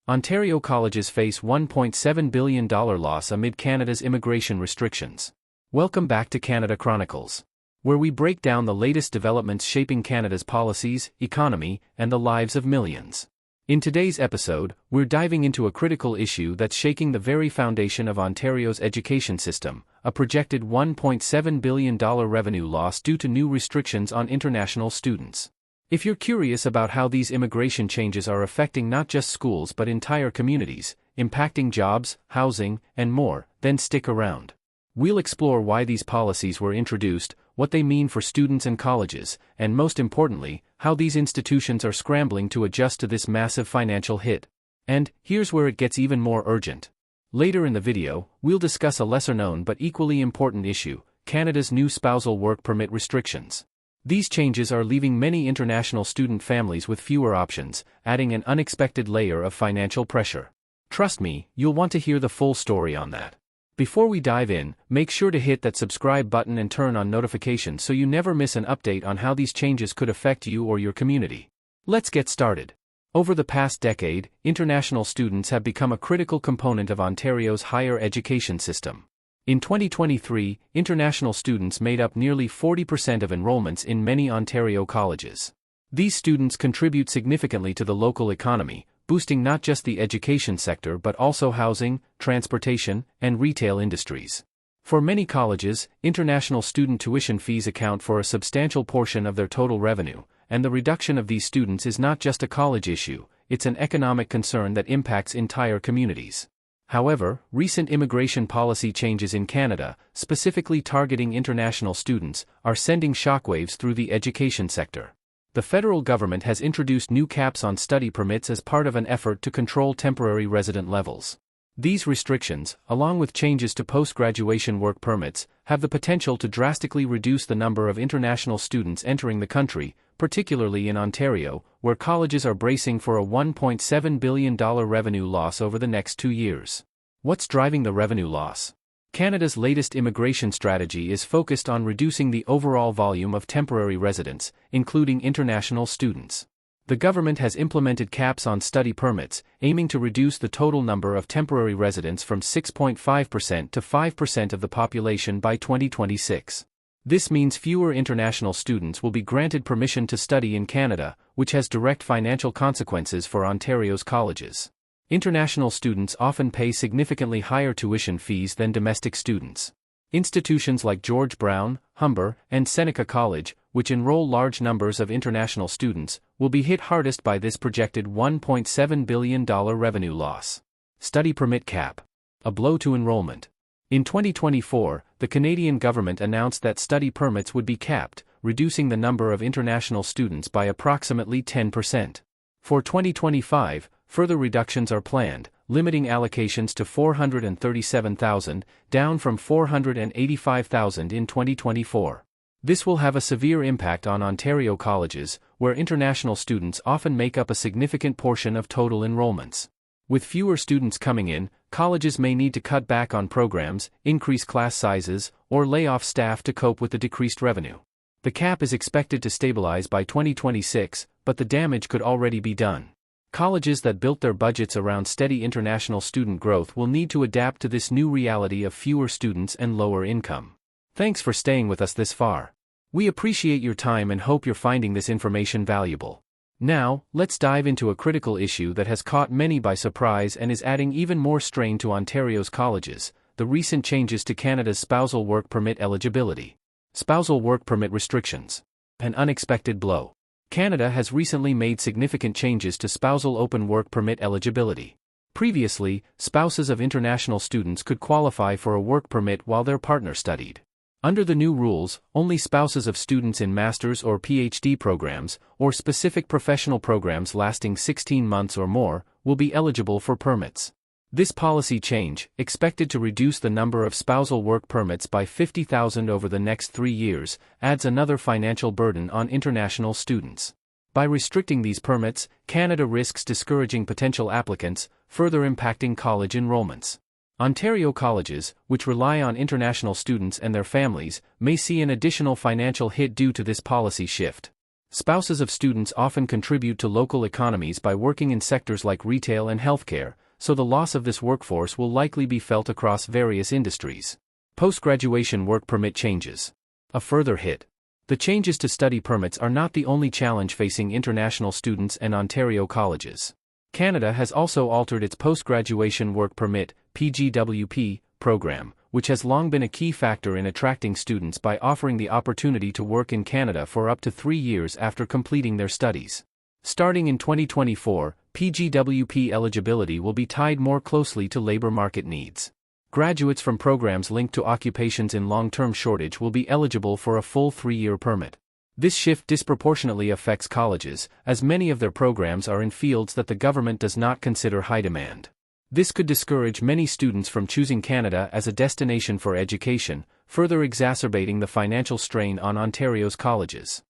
Ontario colleges face $1.7 billion loss amid Canada's immigration restrictions. Welcome back to Canada Chronicles, where we break down the latest developments shaping Canada's policies, economy, and the lives of millions. In today's episode, we're diving into a critical issue that's shaking the very foundation of Ontario's education system, a projected $1.7 billion revenue loss due to new restrictions on international students. If you're curious about how these immigration changes are affecting not just schools but entire communities, impacting jobs, housing, and more, then stick around. We'll explore why these policies were introduced, what they mean for students and colleges, and most importantly, how these institutions are scrambling to adjust to this massive financial hit. And here's where it gets even more urgent. Later in the video, we'll discuss a lesser-known but equally important issue: Canada's new spousal work permit restrictions. These changes are leaving many international student families with fewer options, adding an unexpected layer of financial pressure. Trust me, you'll want to hear the full story on that. Before we dive in, make sure to hit that subscribe button and turn on notifications so you never miss an update on how these changes could affect you or your community. Let's get started. Over the past decade, international students have become a critical component of Ontario's higher education system. In 2023, international students made up nearly 40% of enrollments in many Ontario colleges. These students contribute significantly to the local economy, boosting not just the education sector but also housing, transportation, and retail industries. For many colleges, international student tuition fees account for a substantial portion of their total revenue, and the reduction of these students is not just a college issue, it's an economic concern that impacts entire communities. However, recent immigration policy changes in Canada, specifically targeting international students, are sending shockwaves through the education sector. The federal government has introduced new caps on study permits as part of an effort to control temporary resident levels. These restrictions, along with changes to postgraduation work permits, have the potential to drastically reduce the number of international students entering the country, particularly in Ontario, where colleges are bracing for a $1.7 billion revenue loss over the next 2 years. What's driving the revenue loss? Canada's latest immigration strategy is focused on reducing the overall volume of temporary residents, including international students. The government has implemented caps on study permits, aiming to reduce the total number of temporary residents from 6.5% to 5% of the population by 2026. This means fewer international students will be granted permission to study in Canada, which has direct financial consequences for Ontario's colleges. International students often pay significantly higher tuition fees than domestic students. Institutions like George Brown, Humber, and Seneca College, which enroll large numbers of international students, will be hit hardest by this projected $1.7 billion revenue loss. Study permit cap. A blow to enrollment. In 2024, the Canadian government announced that study permits would be capped, reducing the number of international students by approximately 10%. For 2025, further reductions are planned, limiting allocations to 437,000, down from 485,000 in 2024. This will have a severe impact on Ontario colleges, where international students often make up a significant portion of total enrollments. With fewer students coming in, colleges may need to cut back on programs, increase class sizes, or lay off staff to cope with the decreased revenue. The cap is expected to stabilize by 2026, but the damage could already be done. Colleges that built their budgets around steady international student growth will need to adapt to this new reality of fewer students and lower income. Thanks for staying with us this far. We appreciate your time and hope you're finding this information valuable. Now, let's dive into a critical issue that has caught many by surprise and is adding even more strain to Ontario's colleges: the recent changes to Canada's spousal work permit eligibility. Spousal work permit restrictions. An unexpected blow. Canada has recently made significant changes to spousal open work permit eligibility. Previously, spouses of international students could qualify for a work permit while their partner studied. Under the new rules, only spouses of students in master's or PhD programs, or specific professional programs lasting 16 months or more, will be eligible for permits. This policy change, expected to reduce the number of spousal work permits by 50,000 over the next 3 years, adds another financial burden on international students. By restricting these permits, Canada risks discouraging potential applicants, further impacting college enrollments. Ontario colleges, which rely on international students and their families, may see an additional financial hit due to this policy shift. Spouses of students often contribute to local economies by working in sectors like retail and healthcare, so the loss of this workforce will likely be felt across various industries. Post-graduation work permit changes. A further hit. The changes to study permits are not the only challenge facing international students and Ontario colleges. Canada has also altered its Postgraduation Work Permit (PGWP) program, which has long been a key factor in attracting students by offering the opportunity to work in Canada for up to 3 years after completing their studies. Starting in 2024, PGWP eligibility will be tied more closely to labor market needs. Graduates from programs linked to occupations in long-term shortage will be eligible for a full 3-year permit. This shift disproportionately affects colleges, as many of their programs are in fields that the government does not consider high demand. This could discourage many students from choosing Canada as a destination for education, further exacerbating the financial strain on Ontario's colleges.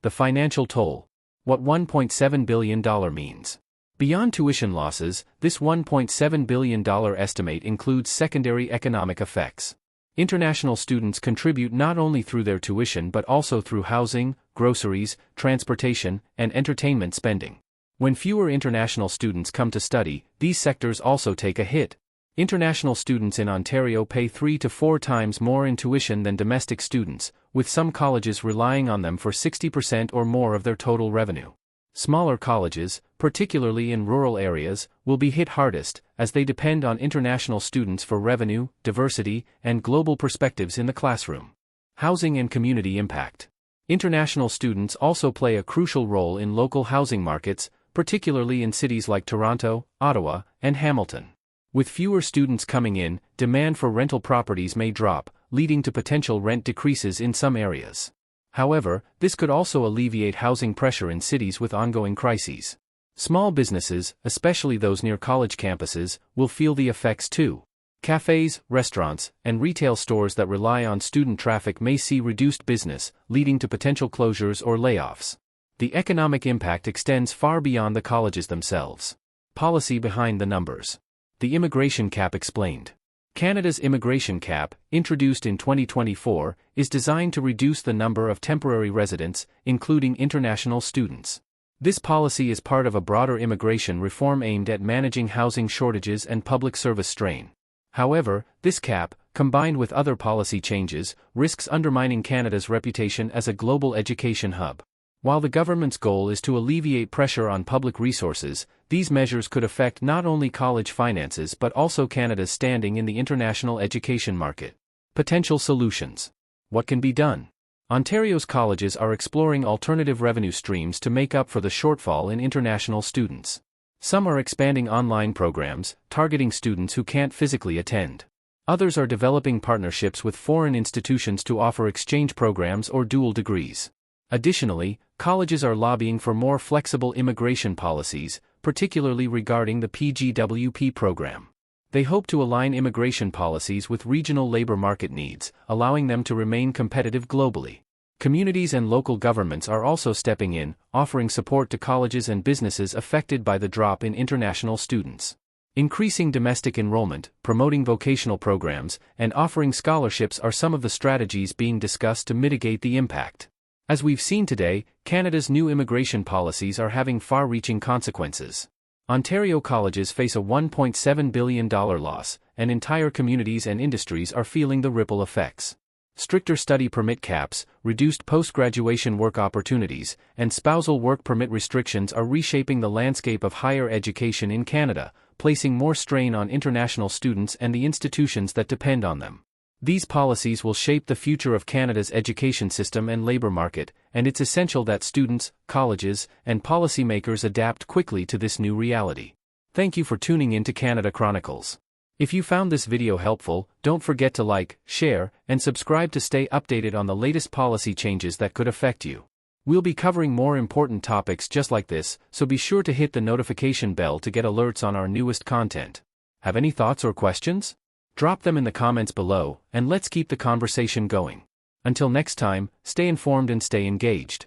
The financial toll. What $1.7 billion means. Beyond tuition losses, this $1.7 billion estimate includes secondary economic effects. International students contribute not only through their tuition but also through housing, groceries, transportation, and entertainment spending. When fewer international students come to study, these sectors also take a hit. International students in Ontario pay 3 to 4 times more in tuition than domestic students, with some colleges relying on them for 60% or more of their total revenue. Smaller colleges, particularly in rural areas, will be hit hardest, as they depend on international students for revenue, diversity, and global perspectives in the classroom. Housing and community impact. International students also play a crucial role in local housing markets, particularly in cities like Toronto, Ottawa, and Hamilton. With fewer students coming in, demand for rental properties may drop, leading to potential rent decreases in some areas. However, this could also alleviate housing pressure in cities with ongoing crises. Small businesses, especially those near college campuses, will feel the effects too. Cafes, restaurants, and retail stores that rely on student traffic may see reduced business, leading to potential closures or layoffs. The economic impact extends far beyond the colleges themselves. Policy behind the numbers. The immigration cap explained. Canada's immigration cap, introduced in 2024, is designed to reduce the number of temporary residents, including international students. This policy is part of a broader immigration reform aimed at managing housing shortages and public service strain. However, this cap, combined with other policy changes, risks undermining Canada's reputation as a global education hub. While the government's goal is to alleviate pressure on public resources, these measures could affect not only college finances but also Canada's standing in the international education market. Potential solutions. What can be done? Ontario's colleges are exploring alternative revenue streams to make up for the shortfall in international students. Some are expanding online programs, targeting students who can't physically attend. Others are developing partnerships with foreign institutions to offer exchange programs or dual degrees. Additionally, colleges are lobbying for more flexible immigration policies, particularly regarding the PGWP program. They hope to align immigration policies with regional labor market needs, allowing them to remain competitive globally. Communities and local governments are also stepping in, offering support to colleges and businesses affected by the drop in international students. Increasing domestic enrollment, promoting vocational programs, and offering scholarships are some of the strategies being discussed to mitigate the impact. As we've seen today, Canada's new immigration policies are having far-reaching consequences. Ontario colleges face a $1.7 billion loss, and entire communities and industries are feeling the ripple effects. Stricter study permit caps, reduced post-graduation work opportunities, and spousal work permit restrictions are reshaping the landscape of higher education in Canada, placing more strain on international students and the institutions that depend on them. These policies will shape the future of Canada's education system and labor market, and it's essential that students, colleges, and policymakers adapt quickly to this new reality. Thank you for tuning in to Canada Chronicles. If you found this video helpful, don't forget to like, share, and subscribe to stay updated on the latest policy changes that could affect you. We'll be covering more important topics just like this, so be sure to hit the notification bell to get alerts on our newest content. Have any thoughts or questions? Drop them in the comments below, and let's keep the conversation going. Until next time, stay informed and stay engaged.